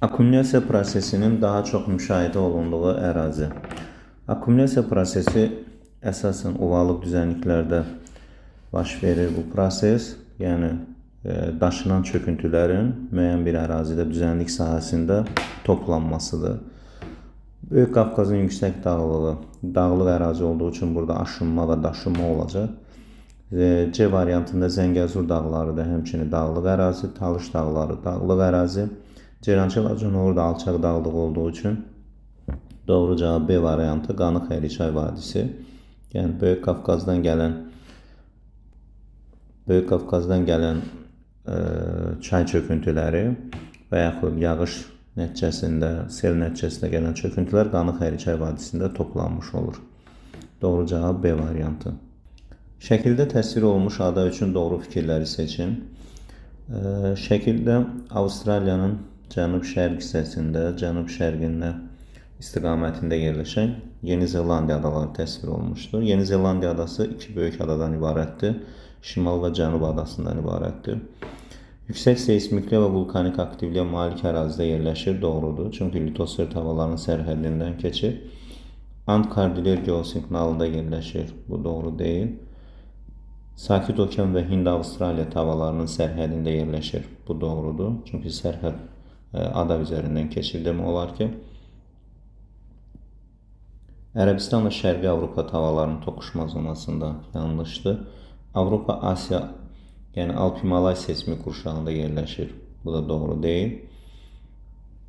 Akkumulyasiya prosesinin daha çox müşahidə olunduğu ərazi. Akkumulyasiya prosesi əsasən ovalıq düzənliklərdə baş verir bu proses. Yəni daşınan çöküntülərin müəyyən bir ərazidə düzənlik sahəsində toplanmasıdır. Böyük Qafqazın yüksək dağlığı, dağlıq ərazi olduğu üçün burada aşınma və daşınma olacaq. C variantında Zəngəzur dağları da həmçinin dağlıq ərazi, Talış dağları dağlıq ərazi. Ceyrançı Laçınolu da alçaq dağlıq olduğu üçün doğru cavab B variantı Qanı-Xeyriçay vadisi. Yəni Böyük Qafqazdan gələn çay çöküntüləri və yaxud yağış nəticəsində, sel nəticəsində gələn çöküntülər Qanı-Xeyriçay vadisində toplanmış olur. Doğru cavab B variantı. Şəkildə təsvir olunmuş ada üçün doğru fikirləri seçin. Şəkildə Avstraliyanın cənub-şərq hissəsində, cənub-şərqində istiqamətində yerləşən Yeni Zelandiya adaları təsvir olunmuşdur. Yeni Zelandiya adası iki böyük adadan ibarətdir. Şimal və Cənub adasından ibarətdir. Yüksək seismikliyə və vulkanik aktivliyə malik ərazidə yerləşir, doğrudur. Çünki litosfer havalarının sərhəddindən keçir. Ant-Kardiler geosignalında yerləşir, bu doğru deyil. Sakit Okean və Hind-Avstraliya havalarının sərhədində yerləşir, bu doğrudur. Çünki sərhəd ada üzərindən keçir demək olar ki. Ərəbistan və Şərqi Avropa havalarının toqquşma zonasında yanlışdır. Avropa, Asiya, yəni Alp-Himalay seismik qurşağında yerləşir. Bu da doğru deyil.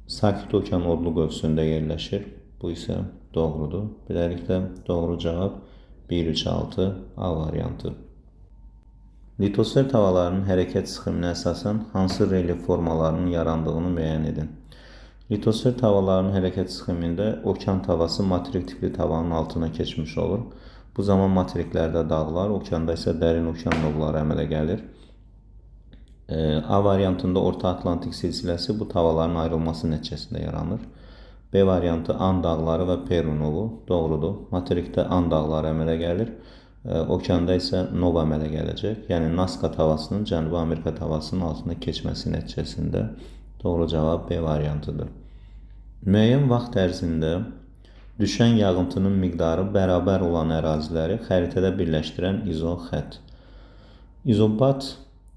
Sakit Okean odlu qövsündə yerləşir. Bu isə doğrudur. Beləliklə, doğru cavab 1-3-6 A variantı. Litosfer havalarının hərəkət sxeminə əsasən hansı relyef formalarının yarandığını müəyyən edin. Litosfer havalarının hərəkət sxemində okean havası materik tipli havanın altına keçmiş olur. Bu zaman materiklərdə dağlar, okeanda isə dərin okean növləri əmələ gəlir. A variantında Orta Atlantik silsiləsi bu havaların ayrılması nəticəsində yaranır. B variantı An dağları və Peru novu doğrudur. Materikdə An dağları əmələ gəlir. Okeanda isə nov əmələ gələcək. Yəni Nazca havasının Cənubi Amerika havasının altına keçməsi nəticəsində doğru cavab B variantıdır. Müəyyən vaxt ərzində düşən yağıntının miqdarı bərabər olan əraziləri xəritədə birləşdirən izoxət. İzobat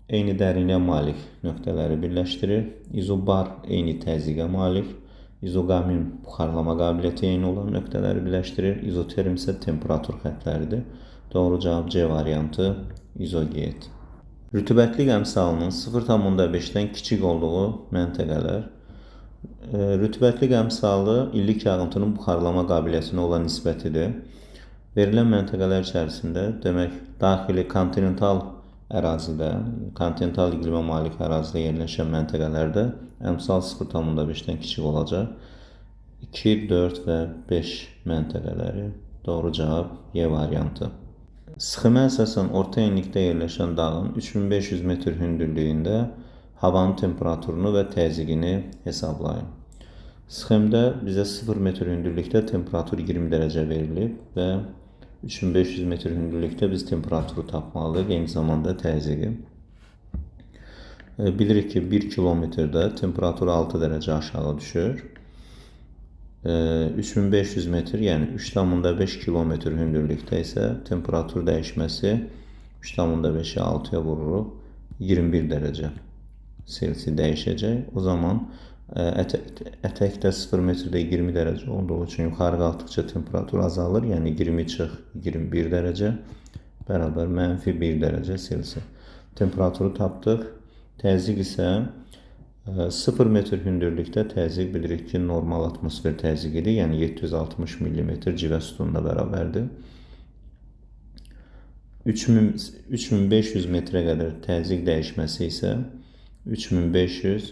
eyni dərinliyə malik nöqtələri birləşdirir. İzobar eyni təzyiqə malik. İzoqamin buxarlama qabiliyyəti eyni olan nöqtələri birləşdirir. İzoterm isə temperatur xəttləridir. Doğru cavab C variantı izoqeet. Rütubətlik əmsalının 0,5-dən kiçik olduğu məntəqələr. Rütubətlik əmsalı illik yağıntının buxarlama qabiliyyətinə olan nisbətidir. Verilən məntəqələr içərisində demək daxili kontinental ərazidə, kontinental iqlimə malik ərazidə yerləşən məntəqələrdə əmsal 0,5-dən kiçik olacaq. 2, 4 və 5 məntəqələri. Doğru cavab Y variantı. Sxemə əsasən orta enlikdə yerləşən dağın 3500 metr hündürlüyündə havanın temperaturunu və təzyiqini hesablayın. Sxemdə bizə 0 metr hündürlükdə temperatur 20 dərəcə verilib və 3500 metr hündürlükdə biz temperaturu tapmalıyıq, eyni zamanda təzyiqi. Bilirik ki, 1 kilometrdə temperatur 6 dərəcə aşağı düşür. 3500 metr, yəni 3,5 kilometr hündürlükdə isə temperatur dəyişməsi 3,5-i 6-ya vururuq, 21 dərəcə Selsi dəyişəcək. O zaman ətəkdə 0 metrdə 20 dərəcə olduğu üçün yuxarı qalxdıqca temperatur azalır, yəni 20 çıx 21 dərəcə bərabər -1 dərəcə Selsi. Temperaturu tapdıq. Təzyiq isə 0 metr hündürlükdə təzyiq bilirik ki, normal atmosfer təzyiqidir, yəni 760 mm civə sütununa bərabərdir. 3500 metrə qədər təzyiq dəyişməsi isə 3500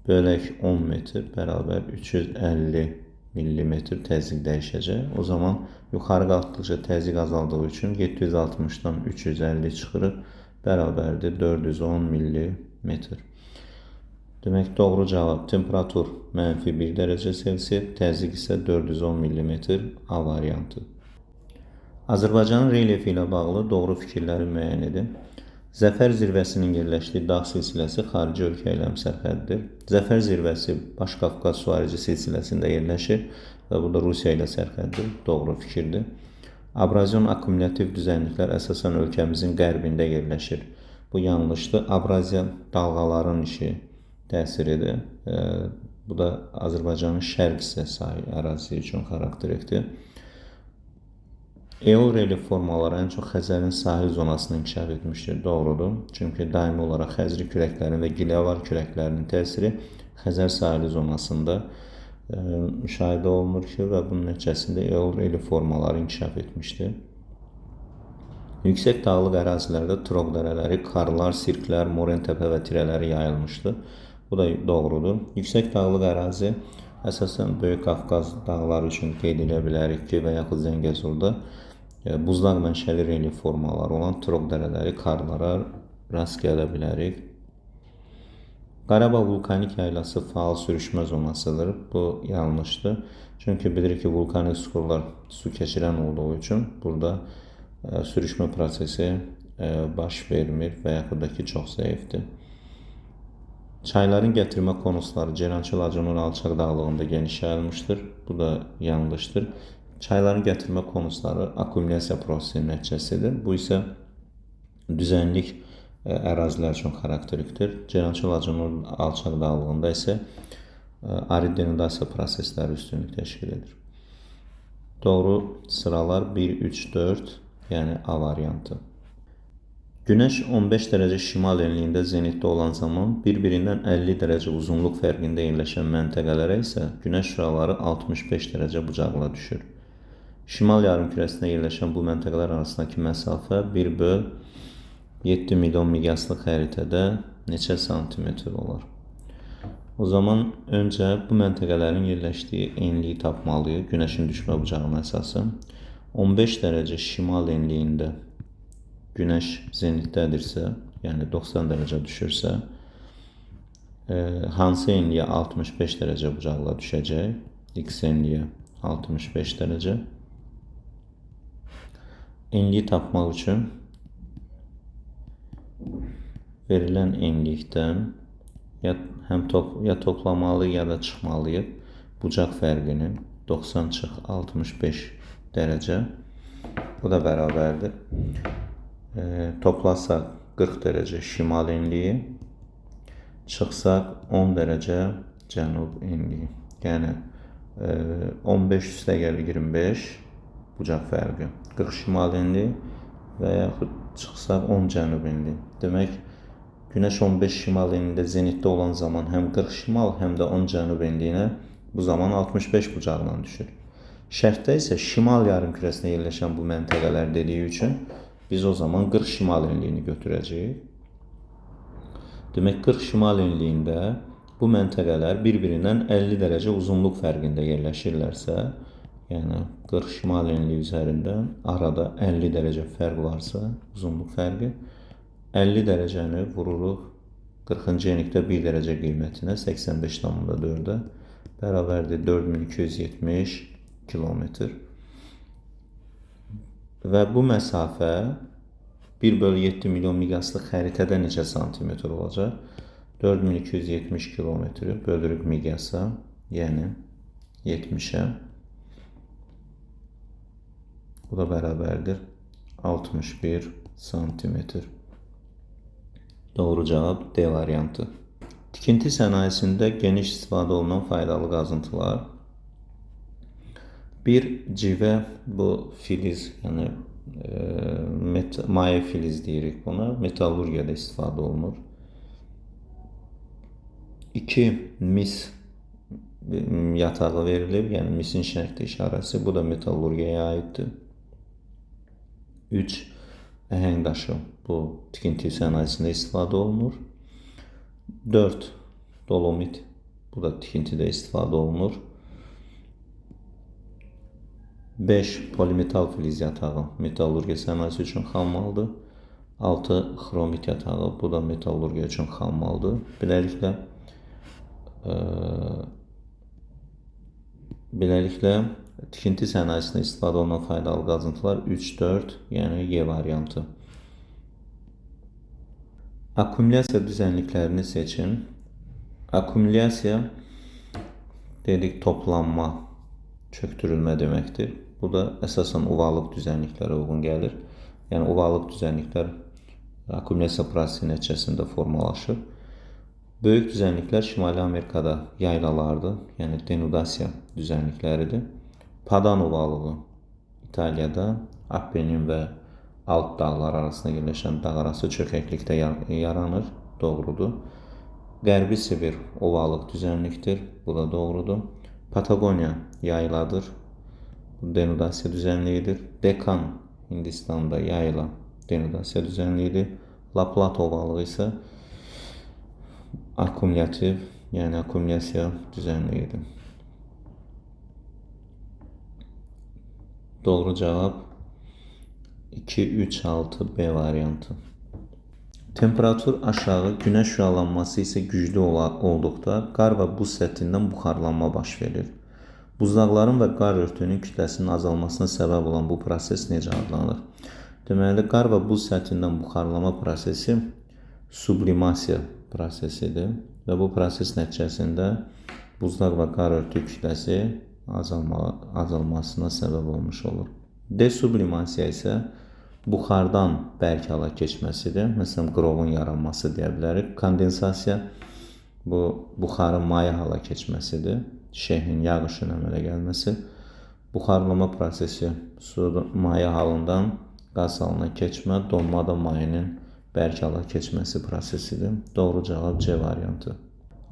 bölək 10 metr bərabər 350 mm təzyiq dəyişəcək. O zaman yuxarı qalxdıqca təzyiq azaldığı üçün 760-dan 350 çıxırıq, bərabərdir 410 mm. Demək, doğru cavab temperatur -1 dərəcə Selsi, təzyiq isə 410 mm A variantı. Azərbaycanın relyefi ilə bağlı doğru fikirləri müəyyən edin. Zəfər zirvəsinin yerləşdiyi dağ silsiləsi xarici ölkə ilə sərhəddir. Zəfər zirvəsi Baş Qafqaz su harici silsiləsində yerləşir və bu da Rusiya ilə sərhəddir. Doğru fikirdir. Abrazyon akkumulyativ düzənliklər əsasən ölkəmizin qərbində yerləşir. Bu yanlışdır. Abrazya dalğaların işi təsiridir. Bu da Azərbaycanın şərq hissəsi sahil ərazisi üçün xarakterlikdir. Eol relief formaları ən çox Xəzərin sahil zonasını inkişaf etmişdir. Doğrudur. Çünki daimi olaraq xəzri küləklərinin və giləvar küləklərinin təsiri Xəzər sahili zonasında müşahidə olunur ki, və bunun nəticəsində eol relief formaları inkişaf etmişdir. Yüksək dağlıq ərazilərdə troq dərələri, karlar, sirklər, moren təpə və tirələri yayılmışdır. Bu da doğrudur. Yüksək dağlıq ərazi əsasən Böyük Qafqaz dağları üçün qeyd edə bilərik ki, və yaxud Zəngəzurda buzlaq mənşəli relief formaları olan troq dərələri, karlara rast gələ bilərik. Qarabağ vulkanik yaylası faal sürüşmə zonasıdır. Bu yanlışdır. Çünki bilirik ki, vulkanik suxurlar su keçirən olduğu üçün burada sürüşmə prosesi baş vermir və yaxud da ki, çox zəifdir. Çayların gətirmə konusları Ceyrançı-Laçınının alçaq dağlığında geniş yayılmışdır. Bu da yanlışdır. Çayların gətirmə konusları akkumulyasiya prosesinin nəticəsidir. Bu isə düzənlik ərazilər üçün xarakterlikdir. Ceyrançı-Laçınının alçaq dağlığında isə arid denudasiya prosesləri üstünlük təşkil edir. Doğru sıralar 1, 3, 4, yəni A variantı. Günəş 15 dərəcə şimal enliyində zenitdə olan zaman bir-birindən 50 dərəcə uzunluq fərqində yerləşən məntəqələrə isə günəş şüaları 65 dərəcə bucaqla düşür. Şimal yarımkürəsində yerləşən bu məntəqələr arasındakı məsafə 1/7 milyon miqyaslı xəritədə neçə santimetr olar? O zaman öncə bu məntəqələrin yerləşdiyi enliyi tapmalıyıq. Günəşin düşmə bucağına əsasən 15 dərəcə şimal enliyində Günəş zenitdədirsə, yəni 90 dərəcə düşürsə, hansı enliyə 65 dərəcə bucaqla düşəcək? X enliyə 65 dərəcə. Enliyi tapmaq üçün verilən enlikdən ya toplamalı ya da çıxmalıyıq bucaq fərqini 90 çıx 65 dərəcə. Bu da bərabərdir. Toplasaq 40 dərəcə şimal enliyi, çıxsaq 10 dərəcə cənub enliyi. Yəni 15 üstəgəl 25 bucaq fərqi, 40 şimal enliyi və yaxud çıxsaq 10 cənub enliyi. Demək, Günəş 15 şimal enliyində zenitdə olan zaman həm 40 şimal, həm də 10 cənub enliyinə bu zaman 65 bucaqla düşür. Şərtdə isə şimal yarımkürəsində yerləşən bu məntəqələr dediyi üçün biz o zaman 40 şimal enliyini götürəcəyik. Demək, 40 şimal enliyində bu məntəqələr bir-birindən 50 dərəcə uzunluq fərqində yerləşirlərsə, yəni 40 şimal enliyi üzərində arada 50 dərəcə fərq varsa, uzunluq fərqi, 50 dərəcəni vururuq 40-cı enlikdə 1 dərəcə qiymətinə 85,4-ə bərabərdir 4270 kilometr. Və bu məsafə 1/7 milyon miqyaslı xəritədə neçə santimetr olacaq? 4270 kilometri bölürük miqyasa, yəni 70-ə. Bu da bərabərdir 61 santimetr. Doğru cavab D variantı. Tikinti sənayesində geniş istifadə olunan faydalı qazıntılar. Bir civə, bu filiz, yəni maye filiz deyirik buna, metallurgiyada istifadə olunur. 2 mis yatağı verilib, yəni misin şərqdə işarəsi, bu da metallurgiyaya aiddir. 3 əhəng daşı, bu tikinti sənayesində istifadə olunur. 4 dolomit, bu da tikintidə istifadə olunur. 5 polimetal filiz yatağı metallurgiya sənayesi üçün xammaldır. 6 xromit yatağı, bu da metallurgiya üçün xammaldır. Beləliklə tikinti sənayesində istifadə olunan faydalı qazıntılar 3, 4, yəni Y variantı. Akumulyasiya düzenliklerini seçin. Akumulyasiya dedik toplanma, çöktürülmə deməkdir. Bu da əsasən ovalıq düzənliklərə uyğun gəlir. Yəni ovalıq düzənliklər akumulyasiya prosesi nəticəsində formalaşır. Böyük düzənliklər Şimali Amerikada yaylalardır, yəni denudasiya düzənlikləridir. Padan ovalığı İtaliyada Apennin və Alp dağları arasında yerləşən dağarası çökəklikdə yaranır, doğrudur. Qərbi Sibir ovalıq düzənlikdir, bu da doğrudur. Patagoniya yayladır, bu denudasiya düzənliyidir. Dekan Hindistan'da yayla denudasiya düzənliyidir. La Plata ovalığı isə akumulyativ, yəni akumulyasiya düzənliyidir. Doğru cavab 2, 3, 6 B variantı. Temperatur aşağı, günəş şüalanması isə güclü olduqda qar və buz səthindən buxarlanma baş verir. Buzlaqların və qar örtüyünün kütləsinin azalmasına səbəb olan bu proses necə adlanır? Deməli, qar və buz səthindən buxarlama prosesi sublimasiya prosesidir və bu proses nəticəsində buzlaq və qar örtü kütləsi azalmasına səbəb olmuş olur. Desublimasiya isə buxardan bərk hala keçməsidir. Məsələn, qrovun yaranması deyə bilərik. Kondensasiya bu buxarın maya hala keçməsidir. Şehin, yağışın əmələ gəlməsi. Buxarlama prosesi su maya halından qaz halına keçmə, donma da mayinin bərk hala keçməsi prosesidir. Doğru cavab C variantı.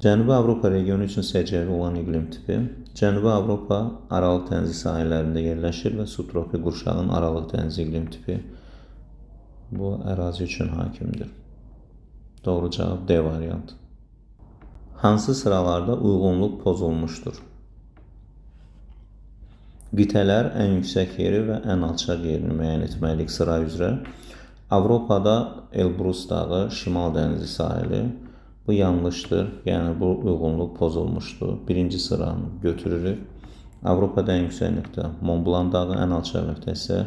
Cənubi Avropa regionu üçün səciyyəvi olan iqlim tipi. Cənubi Avropa Aralıq dənizi sahillərində yerləşir və subtropik qurşağın Aralıq dənizi iqlim tipi bu ərazi üçün hakimdir. Doğru cavab D variantı. Hansı sıralarda uyğunluq pozulmuşdur? Qitələr ən yüksək yeri və ən alçaq yerini müəyyən etməliyik sıra üzrə. Avropada Elbrus dağı, Şimal dənizi sahili. Bu yanlışdır, yəni bu uyğunluq pozulmuşdur. Birinci sıranı götürürük. Avropada ən yüksək nöqtə Mont Blanc dağı, ən alçaq nöqtə isə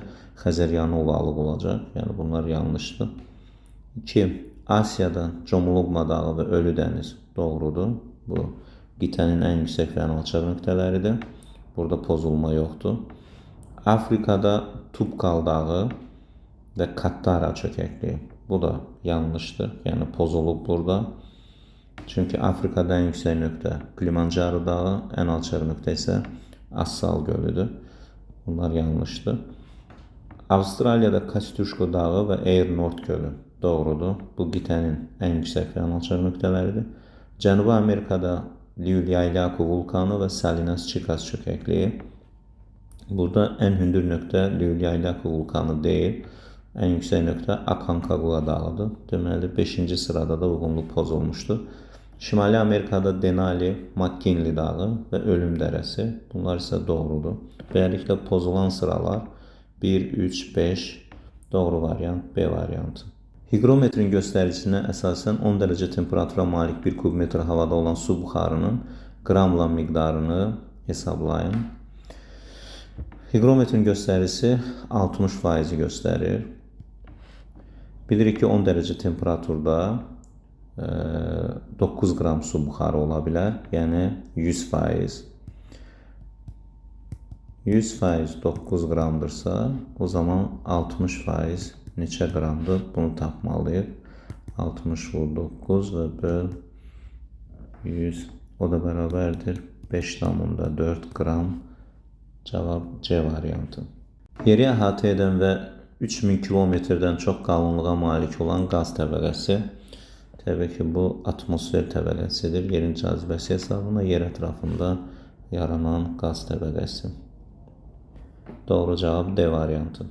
Xəzəryanı ovalıq olacaq. Yəni bunlar yanlışdır. 2. Asiyada Comuluqma dağı və Ölü dəniz doğrudur. Bu qitənin ən yüksək və ən alçaq nöqtələridir. Burada pozulma yoxdur. Afrikada Tubkal dağı və Kattara çökəkliyi. Bu da yanlışdır. Yəni pozulub burada. Çünki Afrikada ən yüksək nöqtə Kilimanjaro dağı, ən alçaq nöqtə isə Assal gölüdür. Bunlar yanlışdır. Avstraliyada Kostuşko dağı və Eyre Nord gölü doğrudur. Bu qitənin ən yüksək və ən alçaq nöqtələridir. Cənubi Amerikada Lyulyaku vulkanı və Salinas Chicas çökəkliyi. Burada ən hündür nöqtə Lyulyaku vulkanı deyil. Ən yüksək nöqtə Aconcagua dağıdır. Deməli, 5-ci sırada da uyğunluq pozulmuşdur. Şimali Amerikada Denali, McKinley dağı və Ölüm dərəsi. Bunlar isə doğrudur. Beləliklə pozulan sıralar 1, 3, 5 doğru variant B variantı. Higrometrin göstəricisine əsasən 10 dərəcə temperatura malik 1 kubmetr havada olan su buxarının qramla miqdarını hesablayın. Higrometrin göstəricisi 60% göstərir. Bilirik ki 10 dərəcə temperaturda 9 qram su buxarı ola bilər. Yəni 100%. 100% 9 qramdırsa, o zaman 60% neçə qramdır? Bunu tapmalıyıq. 60 vur 9 və böl 100. O da bərabərdir 5,4 qram. Cavab C variantı. Yeri əhatə edən və 3000 kilometrdən çox qalınlığa malik olan qaz təbəqəsi. Təbii ki, bu atmosfer təbəqəsidir. Yerin cazibəsi hesabına yer ətrafında yaranan qaz təbəqəsi. Doğru cavab D variantı.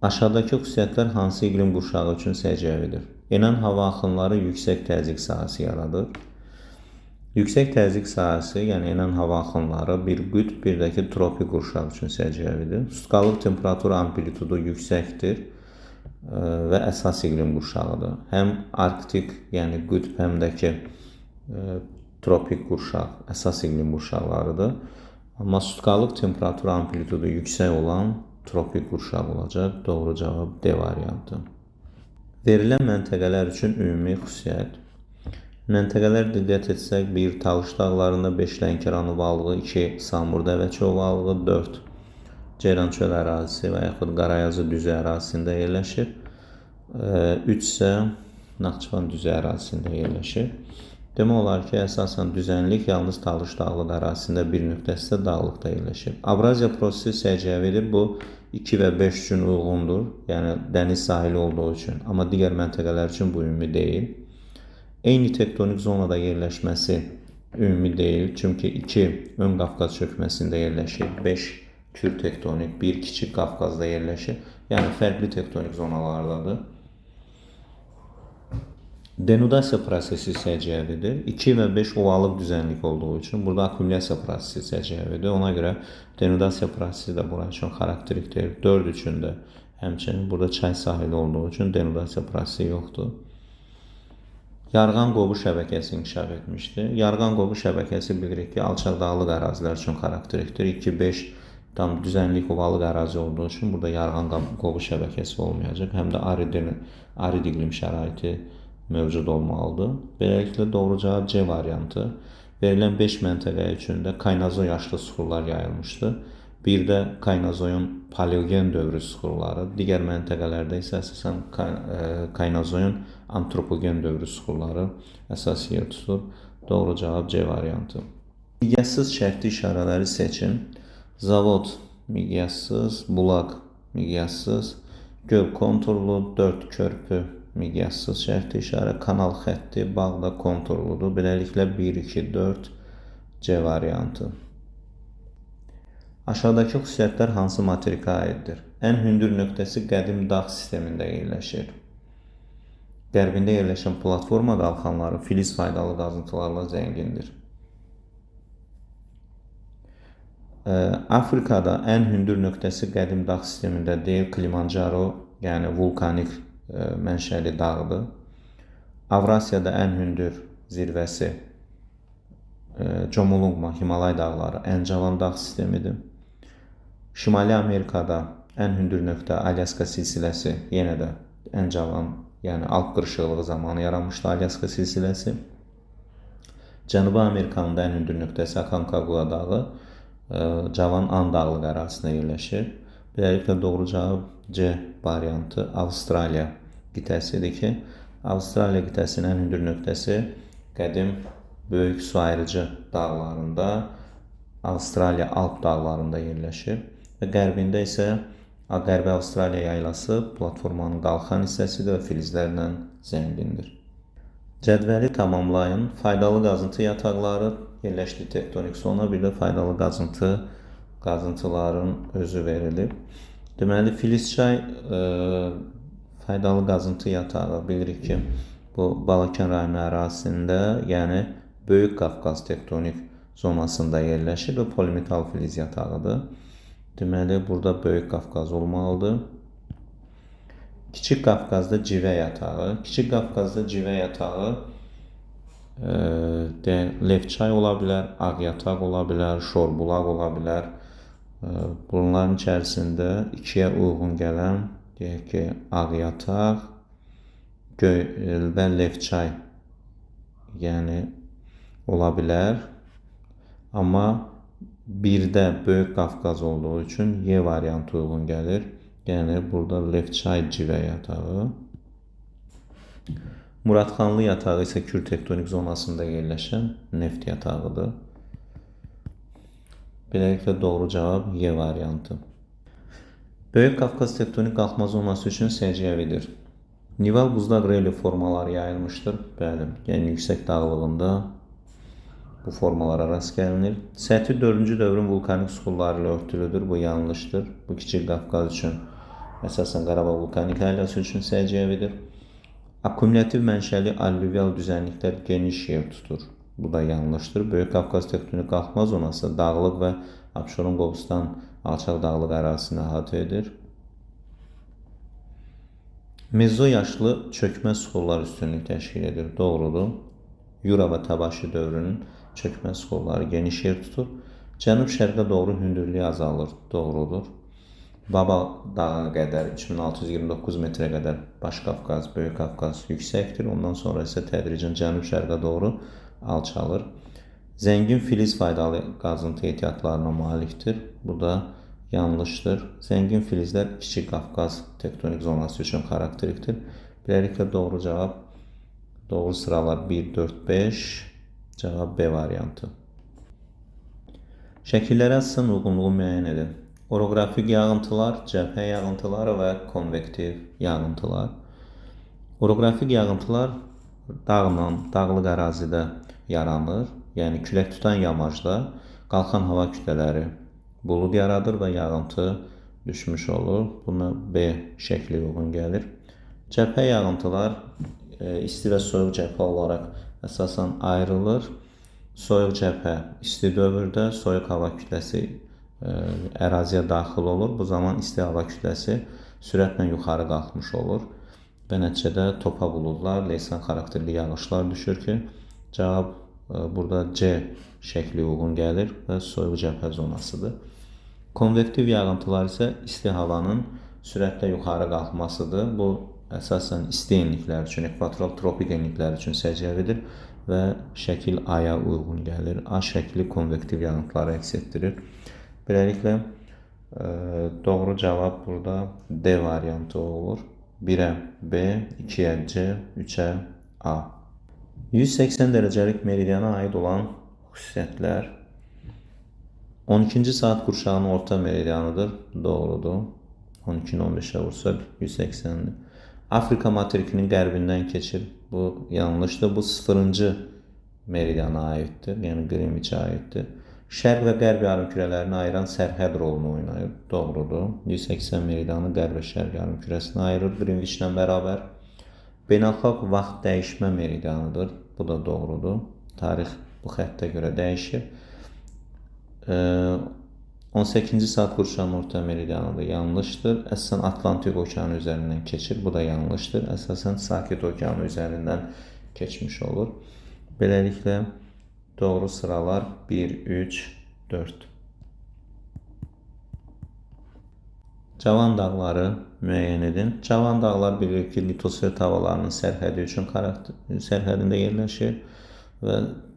Aşağıdakı xüsusiyyətlər hansı iqlim qurşağı üçün səciyyəvidir? Enən hava axınları yüksək təzyiq sahəsi yaradır. Yüksək təzyiq sahəsi, yəni enən hava axınları bir qütb, bir də ki, tropik qurşaq üçün səciyyəvidir. Sutkalıq temperatur amplitudu yüksəkdir və əsas iqlim qurşağıdır. Həm arktik, yəni qütb, həm də ki, tropik qurşaq əsas iqlim qurşaqlarıdır. Amma sutkalıq temperatur amplitudu yüksək olan tropik qurşaq olacaq. Doğru cavab D variantı. Verilən məntəqələr üçün ümumi xüsusiyyət. Məntəqələr diqqət etsək, 1. Talış dağlarında, 5. Lənkəran ovalığı, 2. Samur Dəvəçi ovalığı, 4. Ceyrançöl ərazisi və yaxud Qarayazı düzü ərazisində yerləşir. 3 isə Naxçıvan düzü ərazisində yerləşir. Demək olar ki, əsasən düzənlik yalnız Talış dağlıq ərazisində bir nöqtəsi də dağlıqda yerləşir. Avraziya prosesi səciyyəvidir. Bu 2 və 5 üçün uyğundur. Yəni dəniz sahili olduğu üçün. Amma digər məntəqələr üçün bu ümumi deyil. Eyni tektonik zonada yerləşməsi ümumi deyil. Çünki 2 ön Qafqaz çökməsində yerləşir. 5 Kür tektonik, 1 Kiçik Qafqazda yerləşir. Yəni fərqli tektonik zonalardadır. Denudasiya prosesi səciyyəvidir. 2 və 5 ovalıq düzənlik olduğu üçün burada akkumulyasiya prosesi səciyyəvidir. Ona görə denudasiya prosesi də bura üçün xarakterikdir. 4 üçün də həmçinin burada çay sahili olduğu üçün denudasiya prosesi yoxdur. Yarğan qovu şəbəkəsi inkişaf etmişdir. Yarğan qovu şəbəkəsi bilirik ki, alçaq dağlıq ərazilər üçün xarakterikdir. 2-5 tam düzənlik ovalıq ərazi olduğu üçün burada yarğan qovu şəbəkəsi olmayacaq. Həm də arid iqlim şəraiti mövcud olmalıdır. Beləliklə doğru cavab C variantı. Verilən 5 məntəqə üçün də Kaynazoy yaşlı suxurlar yayılmışdır. Bir də Kaynazoyun paleogen dövrü suxurları, digər məntəqələrdə isə əsasən Kaynazoyun antropogen dövrü suxurları əsas yer tutur. Doğru cavab C variantı. Miqyassız şərti işarələri seçin. Zavod miqyassız, bulaq miqyassız, göl konturlu, 4 körpü miqyassız şərti işarə, kanal xətti bağda konturludur. Beləliklə 1, 2, 4 C variantı. Aşağıdakı xüsusiyyətlər hansı materikə aiddir? Ən hündür nöqtəsi qədim dağ sistemində yerləşir. Qərbində yerləşən platforma qalxanları filiz faydalı qazıntılarla zəngindir. Afrikada ən hündür nöqtəsi qədim dağ sistemində deyil, Kilimanjaro, yəni vulkanik mənşəli dağdır. Avrasiyada ən hündür zirvəsi Comolungma, Himalay dağları, ən cavan dağ sistemidir. Şimali Amerikada ən hündür nöqtə Alyaska silsiləsi, yenə də ən cavan, yəni Alp qırışıqlığı zamanı yaranmışdı Alyaska silsiləsi. Cənubi Amerikanın da ən hündür nöqtəsi Aconcagua dağı, cavan And dağlıq ərazisində yerləşir. Beləliklə doğru cavab C variantı Avstraliya qitəsidir ki, Avstraliya qitəsinin ən hündür nöqtəsi qədim böyük su ayırıcı dağlarında, Avstraliya Alp dağlarında yerləşir və qərbində isə Qərbi Avstraliya yaylası platformanın qalxan hissəsidir və filizlərlə zəngindir. Cədvəli tamamlayın. Faydalı qazıntı yataqları yerləşdiyi tektonik zona, bir də faydalı qazıntıların özü verilib. Deməli, Filizçay faydalı qazıntı yatağı bilirik ki, bu Balakən rayonu ərazisində, yəni Böyük Qafqaz tektonik zonasında yerləşir və polimetal filiz yatağıdır. Deməli, burada Böyük Qafqaz olmalıdır. Kiçik Qafqazda civə yatağı. Kiçik Qafqazda civə yatağı Levçay ola bilər, Ağyataq ola bilər, Şorbulaq ola bilər. Bunların içərisində 2-yə uyğun gələn, deyək ki, Ağyataq və Levçay yəni ola bilər. Amma birdə Böyük Qafqaz olduğu üçün Y variantı uyğun gəlir. Yəni burada Levçay civə yatağı. Muradxanlı yatağı isə Kür tektonik zonasında yerləşən neft yatağıdır. Beləliklə doğru cavab Y variantı. Böyük Qafqaz tektonik qalxma zonası üçün səciyyəvidir. Nival buzlaq relief formaları yayılmışdır. Bəli, yəni yüksək dağlığında bu formalara rast gəlinir. Səthi 4-cü dövrün vulkanik suxurları ilə örtülüdür. Bu yanlışdır. Bu Kiçik Qafqaz üçün, əsasən Qarabağ vulkanik ailəsi üçün səciyyəvidir. Akkumulyativ mənşəli allüvial düzənliklər geniş yer tutur. Bu da yanlışdır. Böyük Qafqaz tektonik qalxma zonası dağlıq və Abşeron Qobustan alçaq dağlıq ərazisini əhatə edir. Mezo yaşlı çökmə suxurlar üstünlük təşkil edir. Doğrudur. Yura və Tabaşi dövrünün çökmə suxurları geniş yer tutur. Cənub-şərqə doğru hündürlüyü azalır. Doğrudur. Baba dağına qədər 3629 metrə qədər Baş Qafqaz, Böyük Qafqaz yüksəkdir. Ondan sonra isə tədricən cənub-şərqə doğru alçalır. Zəngin filiz faydalı qazıntı ehtiyatlarına malikdir. Bu da yanlışdır. Zəngin filizlər Kiçik Qafqaz tektonik zonası üçün xarakterikdir. Beləliklə doğru cavab, doğru sıralar 1, 4, 5. Cavab B variantı. Şəkillərə əsasən uyğunluğu müəyyən edin. Oroqrafik yağıntılar, cəbhə yağıntıları və konvektiv yağıntılar. Oroqrafik yağıntılar dağla, dağlıq ərazidə yaranır. Yəni külək tutan yamacda qalxan hava kütlələri bulud yaradır və yağıntı düşmüş olur. Buna B şəkli uyğun gəlir. Cəbhə yağıntılar isti və soyuq cəbhə olaraq əsasən ayrılır. Soyuq cəbhə isti dövrdə, soyuq hava kütləsi əraziyə daxil olur. Bu zaman isti hava kütləsi sürətlə yuxarı qalxmış olur və nəticədə topa buludlar, leysan xarakterli yağışlar düşür ki, cavab burada C şəkli uyğun gəlir və soyuq cəbhə zonasıdır. Konvektiv yağıntılar isə isti havanın sürətlə yuxarı qalxmasıdır. Bu əsasən isti enliklər üçün, ekvatoral tropik enliklər üçün səciyyəvidir və şəkil A-ya uyğun gəlir. A şəkli konvektiv yağıntıları əks etdirir. Beləliklə, doğru cavab burada D variantı olur. 1-ə B, 2-ə C, 3-ə A. 180 dərəcəlik meridiana aid olan xüsusiyyətlər. 12-ci saat qurşağının orta meridianıdır. Doğrudur. 12-ni 15-ə vursaq 180-dir. Afrika materikinin qərbindən keçir. Bu yanlışdır. Bu 0-cı meridiana aiddir. Yəni Qrinviçə aiddir. Şərq və qərb yarımkürələrini ayıran sərhəd rolunu oynayır. Doğrudur. 180 meridianı qərb və şərq yarımkürəsinə ayırır Qrinviçlə bərabər. Beynəlxalq vaxt dəyişmə meridianıdır. Bu da doğrudur. Tarix bu xəttə görə dəyişir. 18-ci saat qurşağının orta meridianıdır. Yanlışdır. Əsasən Atlantik okeanı üzərindən keçir. Bu da yanlışdır. Əsasən Sakit okeanı üzərindən keçmiş olur. Beləliklə, doğru sıralar 1, 3, 4. Cavan dağları müəyyən edin. Cavan dağlar bilirik ki, litosfer tavalarının sərhədində yerləşir və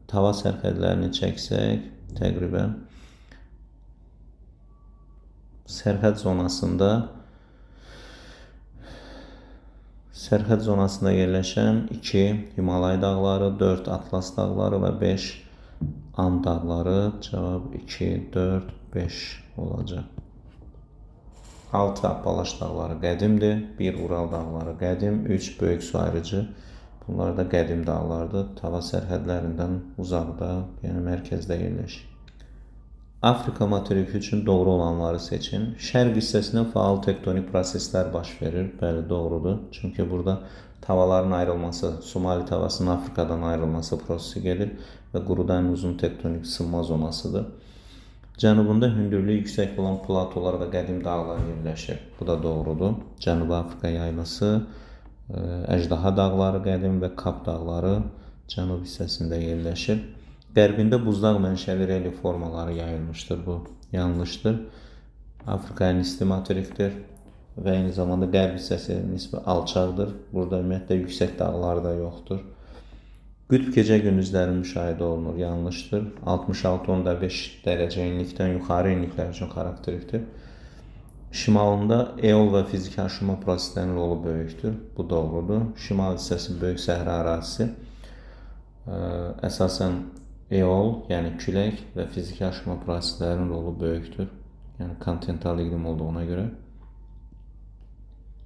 tava sərhədlərini çəksək, təqribən sərhəd zonasında yerləşən 2 Himalay dağları, 4 Atlas dağları və 5 And dağları. Cavab 2, 4, 5 olacaq. 6 Appalaç dağları qədimdir. 1 Ural dağları qədim. 3 Böyük su ayrıcı. Bunlar da qədim dağlardır. Tava sərhədlərindən uzaqda, yəni mərkəzdə yerləşir. Afrika materiki üçün doğru olanları seçin. Şərq hissəsində faal tektonik proseslər baş verir. Bəli, doğrudur. Çünki burada tavalarının ayrılması, Somali tavasının Afrikadan ayrılması prosesi gelir və quruda ən uzun tektonik sınma zonasıdır. Cənubunda hündürlüyü yüksək olan platolar və qədim dağlar yerləşir. Bu da doğrudur. Cənubi Afrika yaylısı, Əjdaha dağları qədim və Kap dağları cənub hissəsində yerləşir. Qərbində buzdağ mənşəli relyef formaları yayılmışdır. Bu yanlışdır. Afrika ən isti materikdir və eyni zamanda qərb hissəsi nisbətən alçaqdır. Burada ümumiyyətlə yüksək dağlar da yoxdur. Qütb gecə gündüzləri müşahidə olunur. Yanlışdır. 66.5 dərəcə enlikdən yuxarı enliklər üçün xarakterikdir. Şimalında eol və fiziki aşınma proseslərinin rolu böyükdür. Bu doğrudur. Şimal hissəsi böyük səhra ərazisi. Əsasən eol, yəni külək və fiziki aşınma proseslərinin rolu böyükdür. Yəni kontinental iqlim olduğuna görə.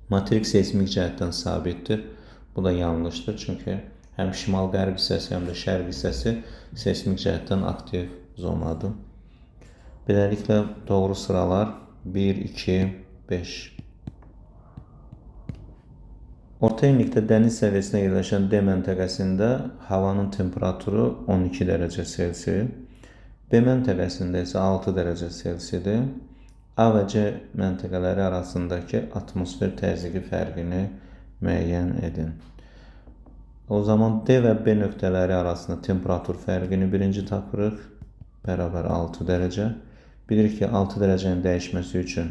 Materik seismik cəhətdən sabitdir. Bu da yanlışdır. Çünki həm şimal-qərb hissəsi, həm də şərq hissəsi seismik cəhətdən aktiv zonadır. Beləliklə, doğru sıralar 1, 2, 5. Orta enlikdə dəniz səviyyəsində yerləşən D məntəqəsində havanın temperaturu 12 dərəcə Selsi, B məntəqəsində isə 6 dərəcə Selsidir. A və C məntəqələri arasındakı atmosfer təzyiqi fərqini müəyyən edin. O zaman D və B nöqtələri arasında temperatur fərqini birinci tapırıq. Bərabər 6 dərəcə. Bilirik ki, 6 dərəcənin dəyişməsi üçün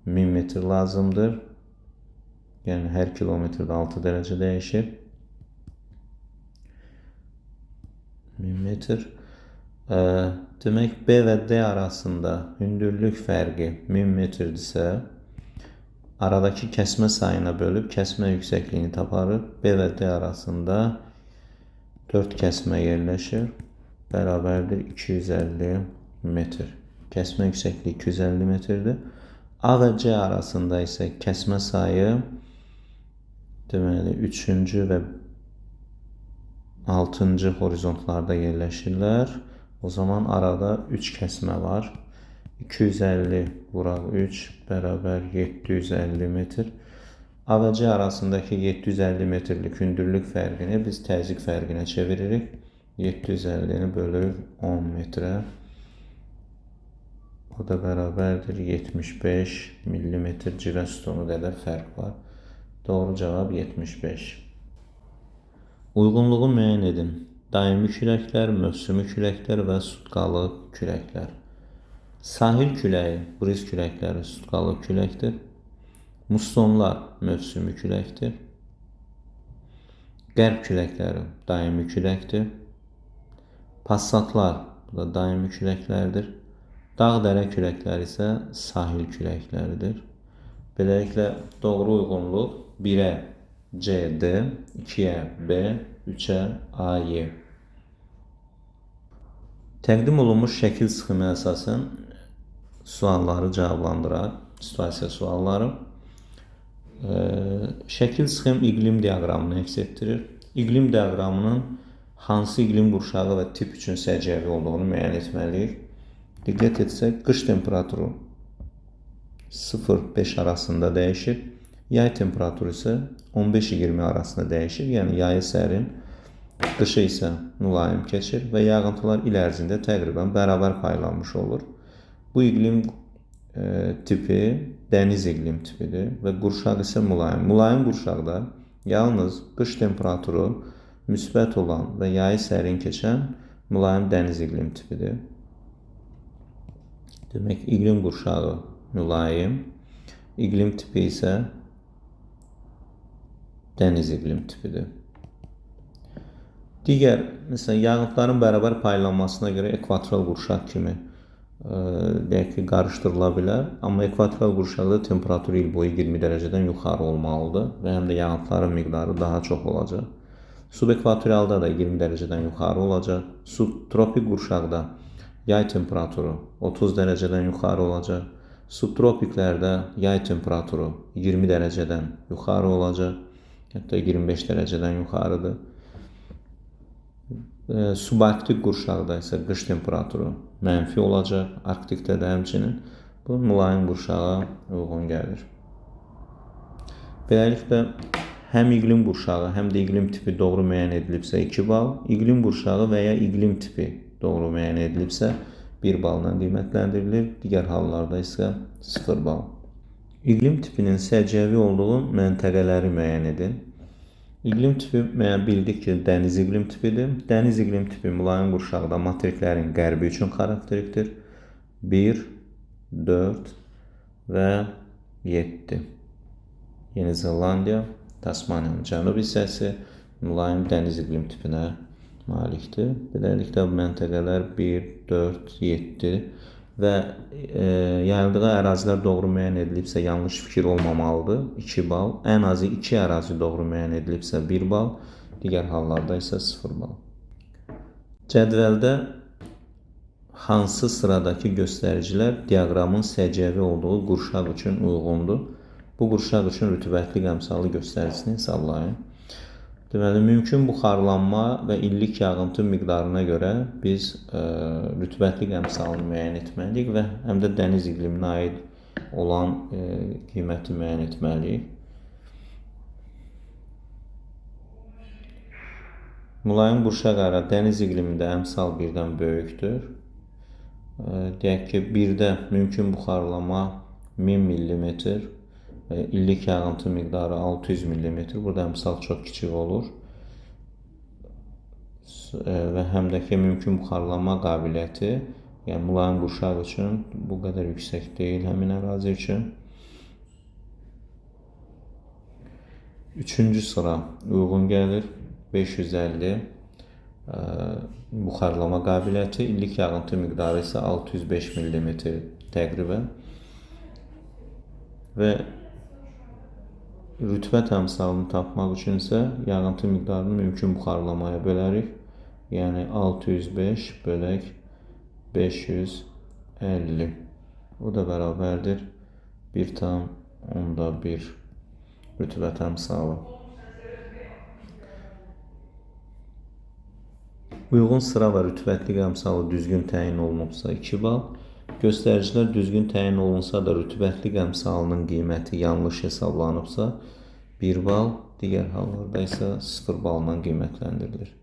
1000 metr lazımdır. Yəni hər kilometrdə 6 dərəcə dəyişir. 1000 metr. Demək B və D arasında hündürlük fərqi 1000 metrdirsə, aradakı kəsmə sayına bölüb kəsmə yüksəkliyini taparıq. B və D arasında 4 kəsmə yerləşir. Bərabərdir 250 metr. Kəsmə yüksəkliyi 250 metrdir. A və C arasında isə kəsmə sayı deməli 3-cü və 6-cı horizontlarda yerləşirlər. O zaman arada 3 kəsmə var. 250 vuraq 3 bərabər 750 metr. A və C arasındakı 750 metrlik hündürlük fərqini biz təzyiq fərqinə çeviririk. 750-ni bölürük 10 metrə. O da bərabərdir 75 millimetr civə sütunu qədər fərq var. Doğru cavab 75. Uyğunluğu müəyyən edin. Daimi küləklər, mövsümi küləklər və sutkalı küləklər. Sahil küləyi, briz küləkləri sutkalı küləkdir. Mussonlar mövsümi küləkdir. Qərb küləkləri daimi küləkdir. Passatlar bu da daimi küləklərdir. Dağ-dərə küləkləri isə sahil küləkləridir. Beləliklə doğru uyğunluq 1-ə CD, 2-ə B, 3-ə AY. Təqdim olunmuş şəkil sxemə əsasən sualları cavablandıraq, situasiya sualları. Şəkil sxem iqlim diaqramını əks etdirir. İqlim diaqramının hansı iqlim qurşağı və tip üçün səciyyəvi olduğunu müəyyən etməliyik. Diqqət etsək, qış temperaturu 0-5 arasında dəyişir. Yay temperaturu isə 15-20 arasında dəyişir. Yəni yayı sərin, qışı isə mülayim keçir və yağıntılar il ərzində təqribən bərabər paylanmış olur. Bu iqlim tipi dəniz iqlim tipidir və qurşaq isə mülayim. Mülayim qurşaqda yalnız qış temperaturu müsbət olan və yayı sərin keçən mülayim dəniz iqlim tipidir. Demək, iqlim qurşağı mülayim, iqlim tipi isə dəniz iqlim tipidir. Digər, məsələn, yağıntıların bərabər paylanmasına görə ekvatoral qurşaq kimi deyək ki, qarışdırıla bilər. Amma ekvatoral qurşaqda temperatur il boyu 20 dərəcədən yuxarı olmalıdır və həm də yağıntıların miqdarı daha çox olacaq. Subekvatorialda da 20 dərəcədən yuxarı olacaq. Subtropik qurşaqda yay temperaturu 30 dərəcədən yuxarı olacaq. Subtropiklərdə yay temperaturu 20 dərəcədən yuxarı olacaq. Hətta 25 dərəcədən yuxarıdır. Subarktik qurşaqda isə qış temperaturu mənfi olacaq. Arktikdə də həmçinin bu mülayim qurşağa uyğun gəlir. Beləliklə, həm iqlim qurşağı, həm də iqlim tipi doğru müəyyən edilibsə 2 bal, iqlim qurşağı və ya iqlim tipi doğru müəyyən edilibsə 1 balla qiymətləndirilir, digər hallarda isə 0 bal. İqlim tipinin səciyyəvi olduğu məntəqələri müəyyən edin. İqlim tipi bildik ki, dəniz iqlim tipidir. Dəniz iqlim tipi mülayim qurşaqda materiklərin qərbi üçün xarakterikdir. 1, 4 və 7. Yeni Zelandiya, Tasmaniyanın cənub hissəsi mülayim dəniz iqlim tipinə malikdir. Beləliklə, bu məntəqələr 1, 4, 7 və yayıldığı ərazilər doğru müəyyən edilibsə yanlış fikir olmamalıdır. 2 bal. Ən azı 2 ərazi doğru müəyyən edilibsə 1 bal. Digər hallarda isə 0 bal. Cədvəldə hansı sıradakı göstəricilər diaqramın səciyyəvi olduğu qurşaq üçün uyğundur? Bu qurşaq üçün rütubətli əmsalı göstəricisini hesablayın. Deməli, mümkün buxarlanma və illik yağıntı miqdarına görə biz rütubətli əmsalını müəyyən etməliyik və həm də dəniz iqliminə aid olan qiyməti müəyyən etməliyik. Mülayim qurşaq ara dəniz iqlimində əmsal 1-dən böyükdür. Deyək ki, 1-də mümkün buxarlanma 1000 mm, illik yağıntı miqdarı 600 mm. Burada əmsal çox kiçik olur. Və həm də ki, mümkün buxarlanma qabiliyyəti, yəni mülayim qurşaq üçün bu qədər yüksək deyil həmin ərazi üçün. Üçüncü sıra uyğun gəlir. 550 buxarlama qabiliyyəti, illik yağıntı miqdarı isə 605 mm təqribən və rütbə təmsalını tapmaq üçün isə yağıntı miqdarını mümkün buxarlamaya bölərik. Yəni 605 bölək 550. O da bərabərdir 1,1 rütbə təmsalı. Uyğun sıra və rütbətlik əmsalı düzgün təyin olunubsa 2 bal, göstəricilər düzgün təyin olunsa da rütbətlik əmsalının qiyməti yanlış hesablanıbsa 1 bal, digər hallarda isə 0 balla qiymətləndirilir.